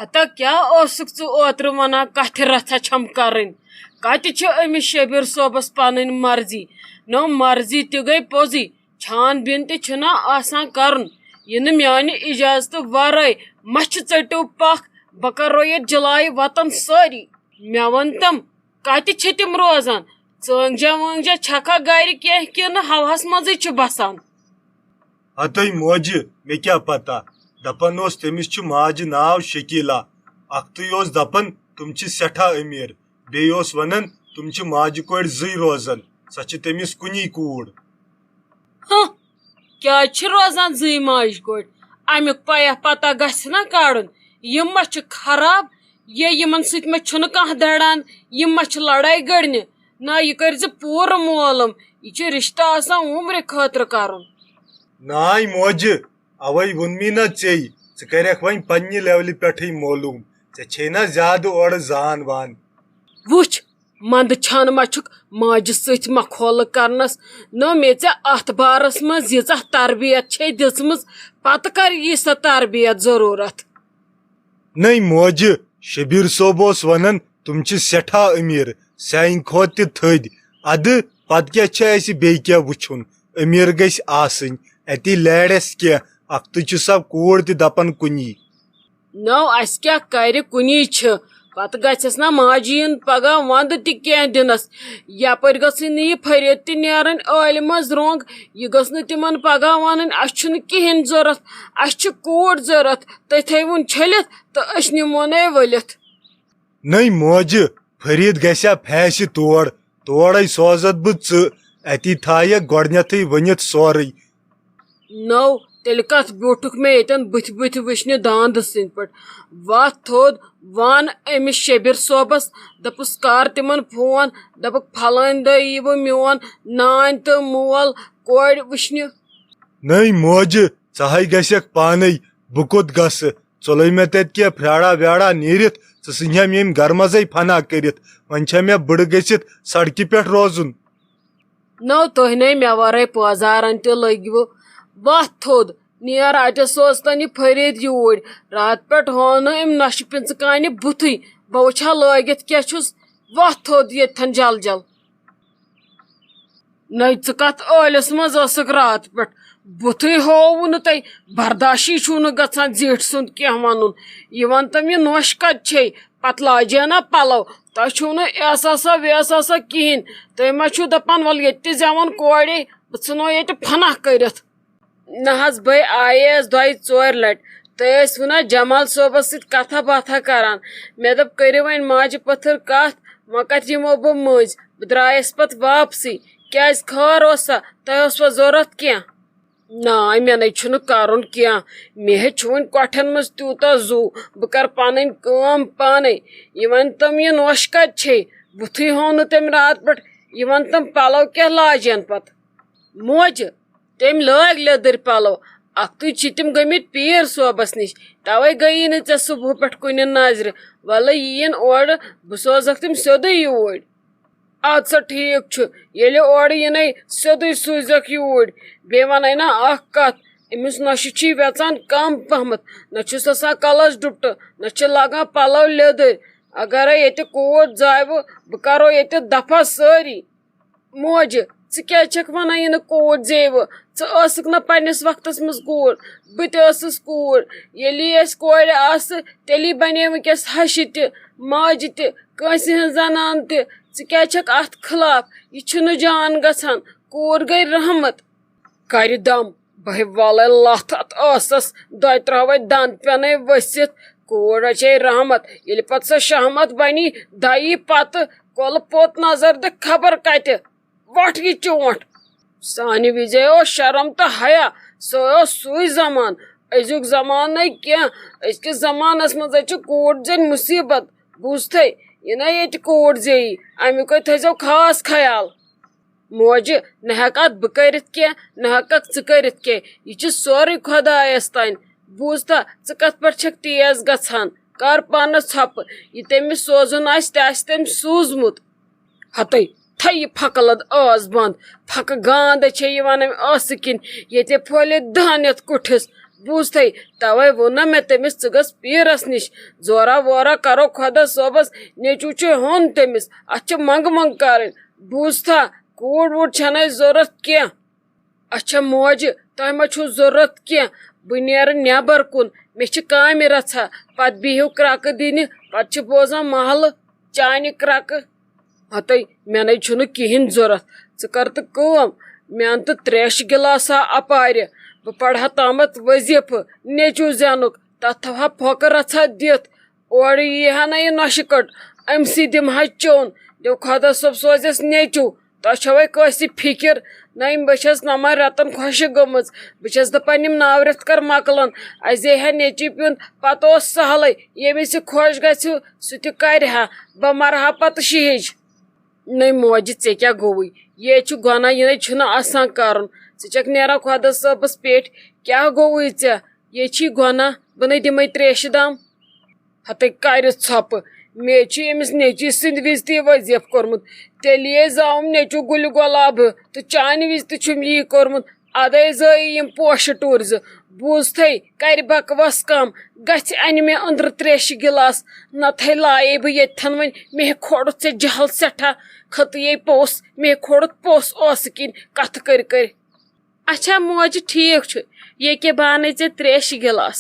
ہتا کیا اوسک ژٕ اوترٕ ونان کتھِ رژھا چھم کرٕنۍ کتہِ چھِ أمِس شبیٖر صٲبس پنٕنۍ مرضی نو مرضی تہِ گٔے پوٚزٕے چھان بیٖن تہِ چھُنا آسان کرُن یہِ نہٕ میانہِ اجازتہٕ ورٲے مچھِ ژٔٹِو پکھ بہٕ کرو ییٚتہِ جلایہِ وطن سٲری مےٚ ووٚن تم کتہِ چھِ تِم روزان ژٲنٛگجا وٲنٛگجا چھکھا گرِ کینٛہہ کِنہٕ ہوہس منٛزٕے چھِ بسان ہتٕے موجہِ مےٚ کیٛاہ پتہ دپان اوس تٔمِس چھُ ماجہِ ناو شکیٖلا اکھتُے اوس دپان تِم چھِ سٮ۪ٹھاہ أمیٖر بیٚیہِ اوس ونان تِم چھِ ماجہِ کورِ زٕے روزان سۄ چھِ تٔمِس کُنی کوٗر کیٛازِ چھِ روزان زٕے ماجہِ کورِ امیُک پیا پتہ گژھِ نا کڑُن یِم ما چھِ خراب یے یِمن سۭتۍ ما چھُنہٕ کانٛہہ دڑان یِم ما چھِ لڑٲے گٔڑنہِ نہ یہِ کٔرۍ زِ پوٗرٕ معلوٗم یہِ چھُ رشتہٕ آسان عمرِ خٲطرٕ کرُن ناے موجہِ اوے ووٚنمی نا ژےٚ ژٕ کرکھ وۄنۍ پننہِ لیولہِ پٮ۪ٹھٕے معلوٗم ژےٚ چھے نا زیادٕ اورٕ زان وان وٕچھ منٛدٕ چھانہٕ ما چھُکھ ماجہِ سۭتۍ مخولہٕ کرنس نہ مےٚ ژےٚ اتھ بارس منٛز ییٖژاہ تربیت چھے دِژمٕژ پتہٕ کر یی سۄ تربیت ضروٗرت نٔے موجہِ شبیٖر صٲب اوس ونان تِم چھِ سٮ۪ٹھاہ أمیٖر سانہِ کھۄتہٕ تہِ تھٔدۍ ادٕ پتہٕ کیٛاہ چھِ اسہِ بیٚیہِ کیٛاہ وٕچھُن أمیٖر گژھِ آسٕنۍ اتی لارٮ۪س کینٛہہ اکھتُے چھِ سۄ کوٗر تہِ دپان کُنی نو اسہِ کیٛاہ کرِ کُنی چھِ پتہٕ گژھٮ۪س نا ماجہِ یُن پگاہ ونٛدٕ تہِ کینٛہہ دِنس یپٲرۍ گٔژھٕے نہٕ یہِ فریٖد تہِ نیرٕنۍ ٲلہِ منٛز رونٛگ یہِ گٔژھ نہٕ تِمن پگاہ ونٕنۍ اسہِ چھُنہٕ کہیٖنۍ ضروٗرت اسہِ چھِ کوٗر ضروٗرت تُہۍ تھٲیوُن چھٔلِتھ تہٕ أسۍ نِمونَے ؤلِتھ نٔے موجہِ فرید گژھِ ہا پھاسہِ تورے سوزتھ بہٕ ژٕ اتی تھایکھ گۄڈنیتھٕے ؤنِتھ سورُے نو تیٚلہِ کتھ بیوٗٹھُکھ مےٚ ییٚتٮ۪ن بٕتھِ بٕتھِ وٕچھنہِ داندٕ سٕنٛدۍ پٲٹھۍ وتھ تھوٚد ون أمِس شبیٖر صٲبس دپُس کر تِمن فون دپکھ پھلٲنۍ دۄہ ییٖوٕ میون نانۍ تہٕ مول کورِ وٕچھنہِ نٔے موجہِ ژٕ ہے گژھکھ پانے بہٕ کوٚت گژھٕ ژٕ لٲے مےٚ تتہِ کینٛہہ پھیڑا ویڑا نیٖرِتھ ژٕ ژھٕنہم ییٚمۍ گرٕ منٛزے فنا کٔرِتھ وۄنۍ چھا مےٚ بٕڑٕ گٔژھِتھ سڑکہِ پٮ۪ٹھ روزُن نو تُہۍ نے مےٚ ورٲے پٲزارن تہِ لٔگوٕ وتھ تھوٚد نیر اتہِ سوزتن یہِ فرید یوٗرۍ راتہٕ پٮ۪ٹھ ہوو نہٕ أمۍ نۄشہِ پِنژٕ کانہِ بُتھٕے بہٕ وٕچھِ ہا لٲگِتھ کیٛاہ چھُس وتھ تھوٚد ییٚتھن جل جل نٔے ژٕ کتھ ٲلِس منٛز ٲسٕکھ راتہٕ پٮ۪ٹھ بُتھٕے ہووُ نہٕ تۄہہِ برداشی چھُو نہٕ گژھان زیٹھۍ سُنٛد کینٛہہ ونُن یہِ ون تم یہِ نۄش کتہِ چھے پتہٕ لاجے نا پلو تۄہہِ چھُو نہٕ احساسا ویساسا کہیٖنۍ تُہۍ ما چھُو دپان ول ییٚتہِ تہِ زٮ۪وان کورے بہٕ ژھٕنو ییٚتہِ فنہ کٔرِتھ نہ حظ بے آییس دۄیہِ ژورِ لٹہِ تُہۍ ٲسوٕ نا جمال صٲبس سۭتۍ کتھا باتھا کران مےٚ دوٚپ کٔرِو وۄنۍ ماجہِ پٔتھٕر کتھ وۄنۍ کتہِ یِمو بہٕ مٔنٛزۍ بہٕ درٛایس پتہٕ واپسٕے کیٛازِ خٲر اوسا تۄہہِ اوسوا ضروٗرت کینٛہہ ناے مےٚ نَے چھُنہٕ کرُن کینٛہہ مےٚ ہے چھُ وۄنۍ کۄٹھٮ۪ن منٛز تیوٗتاہ زُو بہٕ کرٕ پنٕنۍ کٲم پانے یہِ ون تم یہِ نۄش کتہِ چھے بُتھٕے ہوو نہٕ تٔمۍ راتہٕ پٮ۪ٹھ یہِ ون تم پلو کیٛاہ لاجین پتہٕ موجہِ تٔمۍ لٲگۍ لیٚدٕرۍ پلو اکھتُے چھِ تِم گٔمٕتۍ پیٖر صٲبس نِش توے گٔیی نہٕ ژےٚ صبحہٕ پٮ۪ٹھ کُنہِ نظرِ ولہٕ یِیِن اورٕ بہٕ سوزکھ تِم سیوٚدُے یوٗرۍ اد سا ٹھیٖک چھُ ییٚلہِ اورٕ یِنَے سیوٚدُے سوٗزکھ یوٗرۍ بیٚیہِ ونے نا اکھ کتھ أمِس نۄشہِ چھی ویژان کم پہمتھ نہ چھُس آسان کلس ڈُپٹہٕ نہ چھِ لاگان پلو لیٚدٕرۍ اگرے ییٚتہِ کوٗر زاوٕ بہٕ کرو ییٚتہِ دفع سٲری موجہِ ژٕ کیٛازِ چھکھ ونان یہِ نہٕ کوٗر زیوٕ ژٕ ٲسٕکھ نا پننِس وقتس منٛز کوٗر بہٕ تہِ ٲسٕس کوٗر ییٚلہِ أسۍ کورِ آسہٕ تیٚلی بنے وٕنکیٚس ہشہِ تہِ ماجہِ تہِ کٲنٛسہِ ہٕنٛز زنان تہِ ژٕ کیٛازِ چھکھ اتھ خٕلاف یہِ چھُنہٕ جان گژھان کوٗر گٔے رحمت کرِ دم بہٕ ہے والے لتھ اتھ ٲسس دۄیہِ ترٛہوے دند پٮ۪نے ؤسِتھ کوٗر رچے رحمت ییٚلہِ پتہٕ سۄ شہمت بنی دَیی پتہٕ کۄلہٕ پوٚت نظر دِ خبر کتہِ وۄٹھ یہِ چونٛٹھ سانہِ وزے اوس شرم تہٕ حیا سُہ اوس سُے زمان أزیُک زمانَے کینٛہہ أزکِس زمانس منٛز چھِ کوٗر زٔنۍ مُصیبت بوٗزتھے یہِ نا ییٚتہِ کوٗر زیٚیی امیُک تھٲیزیو خاص خیال موجہِ نہ ہٮ۪کہٕ اتھ بہٕ کٔرِتھ کینٛہہ نہ ہٮ۪ککھ ژٕ کٔرِتھ کینٛہہ یہِ چھُ سورُے خۄدایس تانۍ بوٗزتھا ژٕ کتھ پٲٹھۍ چھکھ تیز گژھان کر پانس ژھۄپہٕ یہِ تٔمِس سوزُن آسہِ تہِ آسہِ تٔمۍ سوٗزمُت ہتٕے تھٲے یہِ پھکہٕ لد ٲس بنٛد پھکہٕ گانٛدے چھے یِوان امہِ ٲسہٕ کِنۍ ییٚتہِ پھٲلِتھ دٔہن یتھ کُٹھِس بوزتھے توے وونا مے تمس ژٕ گژھ پیرس نش زورا وورا کرو خدا صوبس نیچو چھ ہون تمس اتھ چھ منگ منگ کرن بوزتھا کوڑ ووڑ چھنہ ضرورت کینٛہہ اچھا موجہ تۄہہِ ما چھُو ضرورت کینٛہہ بہٕ نیرٕ نیبر کُن مےٚ چھِ کامہِ رژھا پتہٕ بِہِو کرٛکہٕ دِنہِ پتہٕ چھِ بوزان محلہٕ چانہِ کرٛکہٕ ہتے مےٚ نے چھُنہٕ کِہیٖنۍ ضرورت ژٕ کر تہٕ کٲم مےٚ اَن تہٕ تریشہِ گِلاسا اپارِ بہٕ پرہا تامتھ وظیٖفہٕ نیٚچوٗ زینُک تتھ تھاوہا پھۄکہٕ رژھا دِتھ اورٕ یی ہا نہ یہِ نۄشہِ کٔٹ أمسٕے دِمہا چوٚن دِو خۄدا صٲب سوزٮ۪س نیٚچوٗ تۄہہِ چھوے کٲنٛسہِ فِکر نٔیِم بہٕ چھس نَمَن رٮ۪تن خۄشِک گٔمٕژ بہٕ چھس دپان یِم ناورٮ۪تھ کر مۄکلن اَسہِ دِی ہا نیٚچی پیُن پتہٕ اوس سہلٕے ییٚمِس یہِ خۄش گژھِ سُہ تہِ کرِ ہا بہٕ مرہا پتہٕ شیٖج نٔے موجہِ ژےٚ کیٛاہ گوٚوُے یے چھُ گۄناہ یہِ نَے چھُنہٕ آسان کرُن ژٕ چھکھ نیران خۄدا صٲبس پیٹھ کیٛاہ گوٚوُے ژےٚ یے چھی گۄناہ بہٕ نَے دِمے تریشہِ دام ہتے کرِ ژھۄپہٕ مےٚ چھُ أمِس نیٚچی سٕنٛدِ وِزِ تہِ یہِ وظیٖفہٕ کوٚرمُت تیٚلے زاوُم نیٚچوٗ گُلہِ گۄلابہٕ تہٕ چانہِ وِزِ تہِ چھُم یی کوٚرمُت ادے زٲیی یِم پوشہٕ ٹوٗرۍ زٕ بوٗزتھے کرِ بکواس کم گژھِ انہِ مےٚ أنٛدرٕ تریشہِ گِلاس نتہٕ لایے بہٕ ییٚتھن وۄنۍ مےٚ ہے کھوڑُتھ ژےٚ جہل سٮ۪ٹھاہ کھٔژٕیے پوٚژھ مےٚ ہے کھوڑُتھ پوٚژھ اوسہٕ کِنۍ کتھٕ کٔرۍ کٔرۍ اچھا موجہِ ٹھیٖک چھُ ییٚکیٛاہ بہٕ انے ژےٚ تریشہِ گِلاس